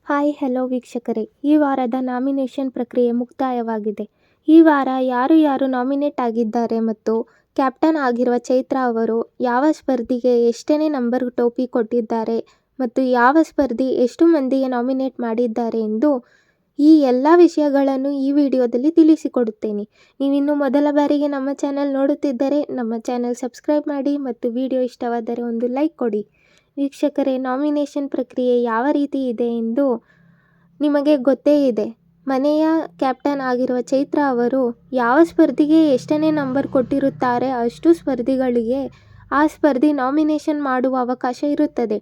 Hi hello ವೀಕ್ಷಕರೇ, ಈ ವಾರದ ನಾಮಿನೇಷನ್ ಪ್ರಕ್ರಿಯೆ ಮುಕ್ತಾಯವಾಗಿದೆ. ಈ ವಾರ ಯಾರು ಯಾರು ನಾಮಿನೇಟ್ ಆಗಿದ್ದಾರೆ ಮತ್ತು ಕ್ಯಾಪ್ಟನ್ ಆಗಿರುವ ಚೈತ್ರಾ ಅವರು ಯಾವ ಸ್ಪರ್ಧಿಗೆ ಎಷ್ಟನೇ ನಂಬರ್ ಟೋಪಿ ಕೊಟ್ಟಿದ್ದಾರೆ ಮತ್ತು ಯಾವ ಸ್ಪರ್ಧಿ ಎಷ್ಟು ಮಂದಿಗೆ ನಾಮಿನೇಟ್ ಮಾಡಿದ್ದಾರೆ ಎಂದು ಈ ಎಲ್ಲ ವಿಷಯಗಳನ್ನು ಈ ವಿಡಿಯೋದಲ್ಲಿ ತಿಳಿಸಿಕೊಡುತ್ತೇನೆ. ನೀವಿನ್ನು ಮೊದಲ ಬಾರಿಗೆ ನಮ್ಮ ಚಾನೆಲ್ ನೋಡುತ್ತಿದ್ದರೆ ನಮ್ಮ ಚಾನೆಲ್ ಸಬ್ಸ್ಕ್ರೈಬ್ ಮಾಡಿ ಮತ್ತು ವಿಡಿಯೋ ಇಷ್ಟವಾದರೆ ಒಂದು ಲೈಕ್ ಕೊಡಿ. ವೀಕ್ಷಕರೇ, ನಾಮಿನೇಷನ್ ಪ್ರಕ್ರಿಯೆ ಯಾವ ರೀತಿ ಇದೆ ಎಂದು ನಿಮಗೆ ಗೊತ್ತೇ ಇದೆ. ಮನೆಯ ಕ್ಯಾಪ್ಟನ್ ಆಗಿರುವ ಚೈತ್ರಾ ಅವರು ಯಾವ ಸ್ಪರ್ಧಿಗೆ ಎಷ್ಟನೇ ನಂಬರ್ ಕೊಟ್ಟಿರುತ್ತಾರೆ ಅಷ್ಟು ಸ್ಪರ್ಧಿಗಳಿಗೆ ಆ ಸ್ಪರ್ಧಿ ನಾಮಿನೇಷನ್ ಮಾಡುವ ಅವಕಾಶ ಇರುತ್ತದೆ.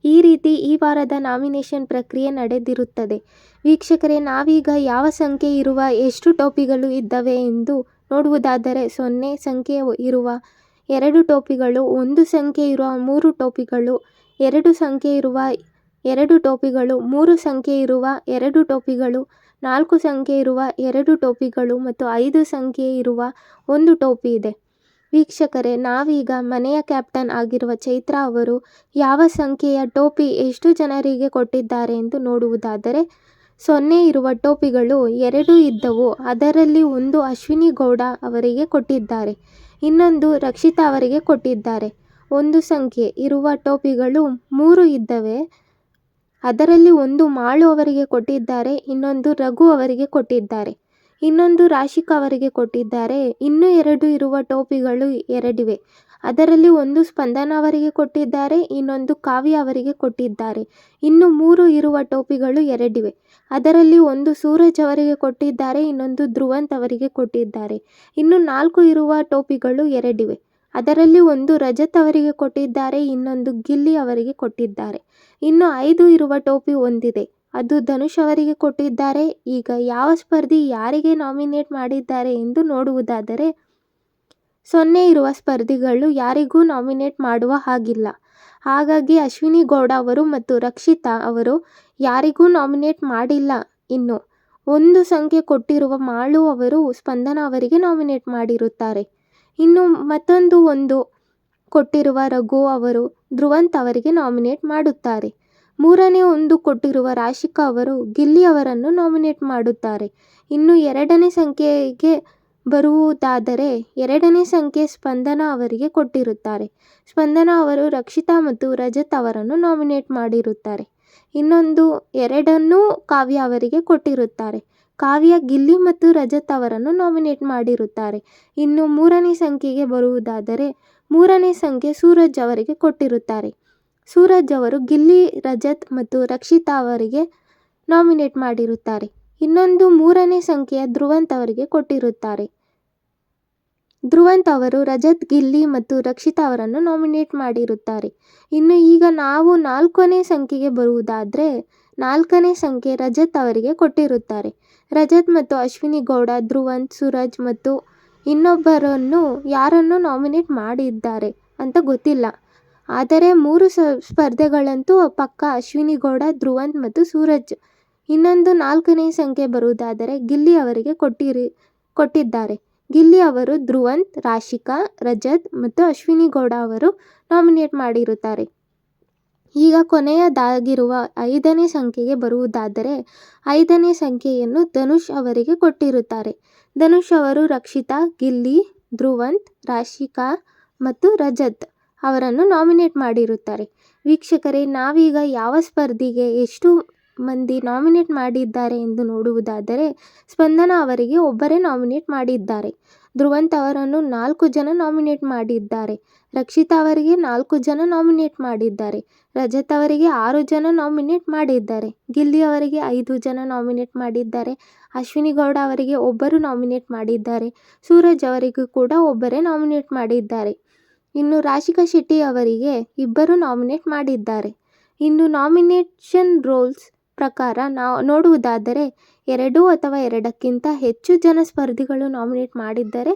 ಈ ರೀತಿ ಈ ವಾರದ ನಾಮಿನೇಷನ್ ಪ್ರಕ್ರಿಯೆ ನಡೆದಿರುತ್ತದೆ. ವೀಕ್ಷಕರೇ, ನಾವೀಗ ಯಾವ ಸಂಖ್ಯೆ ಇರುವ ಎಷ್ಟು ಟೋಪಿಗಳು ಇದ್ದವೆ ಎಂದು ನೋಡುವುದಾದರೆ 0 ಸಂಖ್ಯೆ ಇರುವ 2 ಟೋಪಿಗಳು, 1 ಸಂಖ್ಯೆ ಇರುವ 3 ಟೋಪಿಗಳು, 2 ಸಂಖ್ಯೆ ಇರುವ 2 ಟೋಪಿಗಳು, 3 ಸಂಖ್ಯೆ ಇರುವ 2 ಟೋಪಿಗಳು, 4 ಸಂಖ್ಯೆ ಇರುವ 2 ಟೋಪಿಗಳು ಮತ್ತು 5 ಸಂಖ್ಯೆ ಇರುವ 1 ಟೋಪಿ ಇದೆ. ವೀಕ್ಷಕರೇ, ನಾವೀಗ ಮನೆಯ ಕ್ಯಾಪ್ಟನ್ ಆಗಿರುವ ಚೈತ್ರಾ ಅವರು ಯಾವ ಸಂಖ್ಯೆಯ ಟೋಪಿ ಎಷ್ಟು ಜನರಿಗೆ ಕೊಟ್ಟಿದ್ದಾರೆ ಎಂದು ನೋಡುವುದಾದರೆ 0 ಇರುವ ಟೋಪಿಗಳು 2 ಇದ್ದವು. ಅದರಲ್ಲಿ ಒಂದು ಅಶ್ವಿನಿ ಗೌಡ ಅವರಿಗೆ ಕೊಟ್ಟಿದ್ದಾರೆ, ಇನ್ನೊಂದು ರಕ್ಷಿತಾ ಅವರಿಗೆ ಕೊಟ್ಟಿದ್ದಾರೆ. 1 ಸಂಖ್ಯೆ ಇರುವ ಟೋಪಿಗಳು 3 ಇದ್ದವೆ. ಅದರಲ್ಲಿ ಒಂದು ಮಾಳು ಅವರಿಗೆ ಕೊಟ್ಟಿದ್ದಾರೆ, ಇನ್ನೊಂದು ರಘು ಅವರಿಗೆ ಕೊಟ್ಟಿದ್ದಾರೆ, ಇನ್ನೊಂದು ರಾಶಿಕಾ ಅವರಿಗೆ ಕೊಟ್ಟಿದ್ದಾರೆ. ಇನ್ನೂ 2 ಇರುವ ಟೋಪಿಗಳು 2 ಇವೆ. ಅದರಲ್ಲಿ ಒಂದು ಸ್ಪಂದನ ಅವರಿಗೆ ಕೊಟ್ಟಿದ್ದಾರೆ, ಇನ್ನೊಂದು ಕಾವ್ಯ ಅವರಿಗೆ ಕೊಟ್ಟಿದ್ದಾರೆ. ಇನ್ನು 3 ಇರುವ ಟೋಪಿಗಳು 2 ಇವೆ. ಅದರಲ್ಲಿ ಒಂದು ಸೂರಜ್ ಅವರಿಗೆ ಕೊಟ್ಟಿದ್ದಾರೆ, ಇನ್ನೊಂದು ಧ್ರುವಂತ್ ಅವರಿಗೆ ಕೊಟ್ಟಿದ್ದಾರೆ. ಇನ್ನು 4 ಇರುವ ಟೋಪಿಗಳು 2 ಇವೆ. ಅದರಲ್ಲಿ ಒಂದು ರಜತ್ ಅವರಿಗೆ ಕೊಟ್ಟಿದ್ದಾರೆ, ಇನ್ನೊಂದು ಗಿಲ್ಲಿ ಅವರಿಗೆ ಕೊಟ್ಟಿದ್ದಾರೆ. ಇನ್ನು 5 ಇರುವ ಟೋಪಿ ಒಂದಿದೆ, ಅದು ಧನುಷ್ ಅವರಿಗೆ ಕೊಟ್ಟಿದ್ದಾರೆ. ಈಗ ಯಾವ ಸ್ಪರ್ಧಿ ಯಾರಿಗೆ ನಾಮಿನೇಟ್ ಮಾಡಿದ್ದಾರೆ ಎಂದು ನೋಡುವುದಾದರೆ 0 ಇರುವ ಸ್ಪರ್ಧಿಗಳು ಯಾರಿಗೂ ನಾಮಿನೇಟ್ ಮಾಡುವ ಹಾಗಿಲ್ಲ. ಹಾಗಾಗಿ ಅಶ್ವಿನಿ ಗೌಡ ಅವರು ಮತ್ತು ರಕ್ಷಿತಾ ಅವರು ಯಾರಿಗೂ ನಾಮಿನೇಟ್ ಮಾಡಿಲ್ಲ. ಇನ್ನು 1 ಸಂಖ್ಯೆ ಕೊಟ್ಟಿರುವ ಮಾಳು ಅವರು ಸ್ಪಂದನ ಅವರಿಗೆ ನಾಮಿನೇಟ್ ಮಾಡಿರುತ್ತಾರೆ. ಇನ್ನು ಮತ್ತೊಂದು 1 ಕೊಟ್ಟಿರುವ ರಘು ಅವರು ಧ್ರುವಂತ್ ಅವರಿಗೆ ನಾಮಿನೇಟ್ ಮಾಡುತ್ತಾರೆ. 3ನೇ 1 ಕೊಟ್ಟಿರುವ ರಾಶಿಕಾ ಅವರು ಗಿಲ್ಲಿ ಅವರನ್ನು ನಾಮಿನೇಟ್ ಮಾಡುತ್ತಾರೆ. ಇನ್ನು 2ನೇ ಸಂಖ್ಯೆಗೆ ಬರುವುದಾದರೆ 2ನೇ ಸಂಖ್ಯೆ ಸ್ಪಂದನ ಅವರಿಗೆ ಕೊಟ್ಟಿರುತ್ತಾರೆ. ಸ್ಪಂದನ ಅವರು ರಕ್ಷಿತಾ ಮತ್ತು ರಜತ್ ಅವರನ್ನು ನಾಮಿನೇಟ್ ಮಾಡಿರುತ್ತಾರೆ. ಇನ್ನೊಂದು 2ನ್ನು ಕಾವ್ಯ ಅವರಿಗೆ ಕೊಟ್ಟಿರುತ್ತಾರೆ. ಕಾವ್ಯ ಗಿಲ್ಲಿ ಮತ್ತು ರಜತ್ ಅವರನ್ನು ನಾಮಿನೇಟ್ ಮಾಡಿರುತ್ತಾರೆ. ಇನ್ನು 3ನೇ ಸಂಖ್ಯೆಗೆ ಬರುವುದಾದರೆ 3ನೇ ಸಂಖ್ಯೆ ಸೂರಜ್ ಅವರಿಗೆ ಕೊಟ್ಟಿರುತ್ತಾರೆ. ಸೂರಜ್ ಅವರು ಗಿಲ್ಲಿ, ರಜತ್ ಮತ್ತು ರಕ್ಷಿತಾ ಅವರಿಗೆ ನಾಮಿನೇಟ್ ಮಾಡಿರುತ್ತಾರೆ. ಇನ್ನೊಂದು 3ನೇ ಸಂಖ್ಯೆಯ ಧ್ರುವಂತ್ ಅವರಿಗೆ ಕೊಟ್ಟಿರುತ್ತಾರೆ. ಧ್ರುವಂತ್ ಅವರು ರಜತ್, ಗಿಲ್ಲಿ ಮತ್ತು ರಕ್ಷಿತಾ ಅವರನ್ನು ನಾಮಿನೇಟ್ ಮಾಡಿರುತ್ತಾರೆ. ಇನ್ನು ಈಗ ನಾವು 4ನೇ ಸಂಖ್ಯೆಗೆ ಬರುವುದಾದರೆ 4ನೇ ಸಂಖ್ಯೆ ರಜತ್ ಅವರಿಗೆ ಕೊಟ್ಟಿರುತ್ತಾರೆ. ರಜತ್ ಮತ್ತು ಅಶ್ವಿನಿ ಗೌಡ, ಧ್ರುವಂತ್, ಸೂರಜ್ ಮತ್ತು ಇನ್ನೊಬ್ಬರನ್ನು ಯಾರನ್ನು ನಾಮಿನೇಟ್ ಮಾಡಿದ್ದಾರೆ ಅಂತ ಗೊತ್ತಿಲ್ಲ. ಆದರೆ 3 ಸ್ಪರ್ಧೆಗಳಂತೂ ಪಕ್ಕ ಅಶ್ವಿನಿ ಗೌಡ, ಧ್ರುವಂತ್ ಮತ್ತು ಸೂರಜ್. ಇನ್ನೊಂದು 4ನೇ ಸಂಖ್ಯೆ ಬರುವುದಾದರೆ ಗಿಲ್ಲಿ ಅವರಿಗೆ ಕೊಟ್ಟಿದ್ದಾರೆ. ಗಿಲ್ಲಿ ಅವರು ಧ್ರುವಂತ್, ರಾಶಿಕಾ, ರಜತ್ ಮತ್ತು ಅಶ್ವಿನಿ ಗೌಡ ಅವರು ನಾಮಿನೇಟ್ ಮಾಡಿರುತ್ತಾರೆ. ಈಗ ಕೊನೆಯದಾಗಿರುವ 5ನೇ ಸಂಖ್ಯೆಗೆ ಬರುವುದಾದರೆ 5ನೇ ಸಂಖ್ಯೆಯನ್ನು ಧನುಷ್ ಅವರಿಗೆ ಕೊಟ್ಟಿರುತ್ತಾರೆ. ಧನುಷ್ ಅವರು ರಕ್ಷಿತಾ, ಗಿಲ್ಲಿ, ಧ್ರುವಂತ್, ರಾಶಿಕಾ ಮತ್ತು ರಜತ್ ಅವರನ್ನು ನಾಮಿನೇಟ್ ಮಾಡಿರುತ್ತಾರೆ. ವೀಕ್ಷಕರೇ, ನಾವೀಗ ಯಾವ ಸ್ಪರ್ಧಿಗೆ ಎಷ್ಟು ಮಂದಿ ನಾಮಿನೇಟ್ ಮಾಡಿದ್ದಾರೆ ಎಂದು ನೋಡುವುದಾದರೆ ಸ್ಪಂದನ ಅವರಿಗೆ ಒಬ್ಬರೇ ನಾಮಿನೇಟ್ ಮಾಡಿದ್ದಾರೆ. ಧ್ರುವಂತ್ ಅವರನ್ನು 4 ಜನ ನಾಮಿನೇಟ್ ಮಾಡಿದ್ದಾರೆ. ರಕ್ಷಿತಾ ಅವರಿಗೆ 4 ಜನ ನಾಮಿನೇಟ್ ಮಾಡಿದ್ದಾರೆ. ರಜತ್ ಅವರಿಗೆ 6 ಜನ ನಾಮಿನೇಟ್ ಮಾಡಿದ್ದಾರೆ. ಗಿಲ್ಲಿ ಅವರಿಗೆ 5 ಜನ ನಾಮಿನೇಟ್ ಮಾಡಿದ್ದಾರೆ. ಅಶ್ವಿನಿ ಗೌಡ ಅವರಿಗೆ ಒಬ್ಬರು ನಾಮಿನೇಟ್ ಮಾಡಿದ್ದಾರೆ. ಸೂರಜ್ ಅವರಿಗೂ ಕೂಡ ಒಬ್ಬರೇ ನಾಮಿನೇಟ್ ಮಾಡಿದ್ದಾರೆ. ಇನ್ನು ರಾಶಿಕಾ ಶೆಟ್ಟಿ ಅವರಿಗೆ 2 ನಾಮಿನೇಟ್ ಮಾಡಿದ್ದಾರೆ. ಇನ್ನು ನಾಮಿನೇಷನ್ ರೂಲ್ಸ್ ಪ್ರಕಾರ ನೋಡುವುದಾದರೆ 2 ಅಥವಾ 2ಕ್ಕಿಂತ ಹೆಚ್ಚು ಜನ ಸ್ಪರ್ಧಿಗಳು ನಾಮಿನೇಟ್ ಮಾಡಿದ್ದರೆ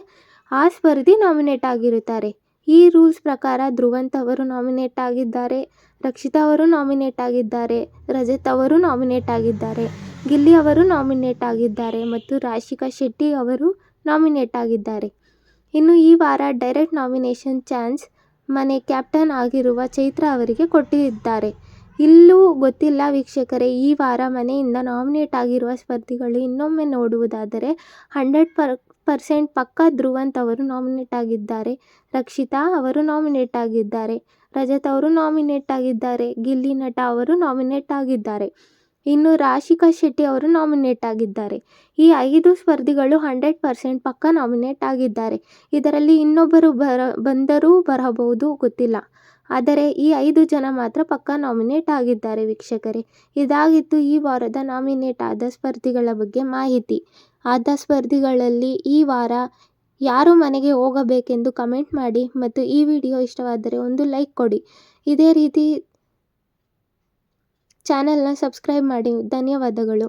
ಆ ಸ್ಪರ್ಧಿ ನಾಮಿನೇಟ್ ಆಗಿರುತ್ತಾರೆ. ಈ ರೂಲ್ಸ್ ಪ್ರಕಾರ ಧ್ರುವಂತ್ ಅವರು ನಾಮಿನೇಟ್ ಆಗಿದ್ದಾರೆ, ರಕ್ಷಿತಾ ಅವರು ನಾಮಿನೇಟ್ ಆಗಿದ್ದಾರೆ, ರಜತ್ ಅವರು ನಾಮಿನೇಟ್ ಆಗಿದ್ದಾರೆ, ಗಿಲ್ಲಿ ಅವರು ನಾಮಿನೇಟ್ ಆಗಿದ್ದಾರೆ ಮತ್ತು ರಾಶಿಕಾ ಶೆಟ್ಟಿ ಅವರು ನಾಮಿನೇಟ್ ಆಗಿದ್ದಾರೆ. ಇನ್ನು ಈ ವಾರ ಡೈರೆಕ್ಟ್ ನಾಮಿನೇಷನ್ ಚಾನ್ಸ್ ಮನೆ ಕ್ಯಾಪ್ಟನ್ ಆಗಿರುವ ಚೈತ್ರಾ ಅವರಿಗೆ ಕೊಟ್ಟಿದ್ದಾರೆ. ಇಲ್ಲೂ ಗೊತ್ತಿಲ್ಲ ವೀಕ್ಷಕರೇ. ಈ ವಾರ ಮನೆಯಿಂದ ನಾಮಿನೇಟ್ ಆಗಿರುವ ಸ್ಪರ್ಧಿಗಳು ಇನ್ನೊಮ್ಮೆ ನೋಡುವುದಾದರೆ 100% ಪಕ್ಕಾ ಧ್ರುವಂತ್ ಅವರು ನಾಮಿನೇಟ್ ಆಗಿದ್ದಾರೆ, ರಕ್ಷಿತಾ ಅವರು ನಾಮಿನೇಟ್ ಆಗಿದ್ದಾರೆ, ರಜತ್ ಅವರು ನಾಮಿನೇಟ್ ಆಗಿದ್ದಾರೆ, ಗಿಲ್ಲಿ ನಟ ಅವರು ನಾಮಿನೇಟ್ ಆಗಿದ್ದಾರೆ, ಇನ್ನು ರಾಶಿಕಾ ಶೆಟ್ಟಿ ಅವರು ನಾಮಿನೇಟ್ ಆಗಿದ್ದಾರೆ. ಈ 5 ಸ್ಪರ್ಧಿಗಳು 100% ಪಕ್ಕಾ ನಾಮಿನೇಟ್ ಆಗಿದ್ದಾರೆ. ಇದರಲ್ಲಿ ಇನ್ನೊಬ್ಬರು ಬಂದರೂ ಬರಬಹುದು, ಗೊತ್ತಿಲ್ಲ. ಆದರೆ ಈ 5 ಜನ ಮಾತ್ರ ಪಕ್ಕಾ ನಾಮಿನೇಟ್ ಆಗಿದ್ದಾರೆ ವೀಕ್ಷಕರೇ. ಇದಾಗಿತ್ತು ಈ ವಾರದ ನಾಮಿನೇಟ್ ಆದ ಸ್ಪರ್ಧಿಗಳ ಬಗ್ಗೆ ಮಾಹಿತಿ. ಆದ ಸ್ಪರ್ಧಿಗಳಲ್ಲಿ ಈ ವಾರ ಯಾರು ಮನೆಗೆ ಹೋಗಬೇಕೆಂದು ಕಮೆಂಟ್ ಮಾಡಿ ಮತ್ತು ಈ ವಿಡಿಯೋ ಇಷ್ಟವಾದರೆ ಒಂದು ಲೈಕ್ ಕೊಡಿ. ಇದೇ ರೀತಿ ಚಾನೆಲ್ನ ಸಬ್ಸ್ಕ್ರೈಬ್ ಮಾಡಿ. ಧನ್ಯವಾದಗಳು.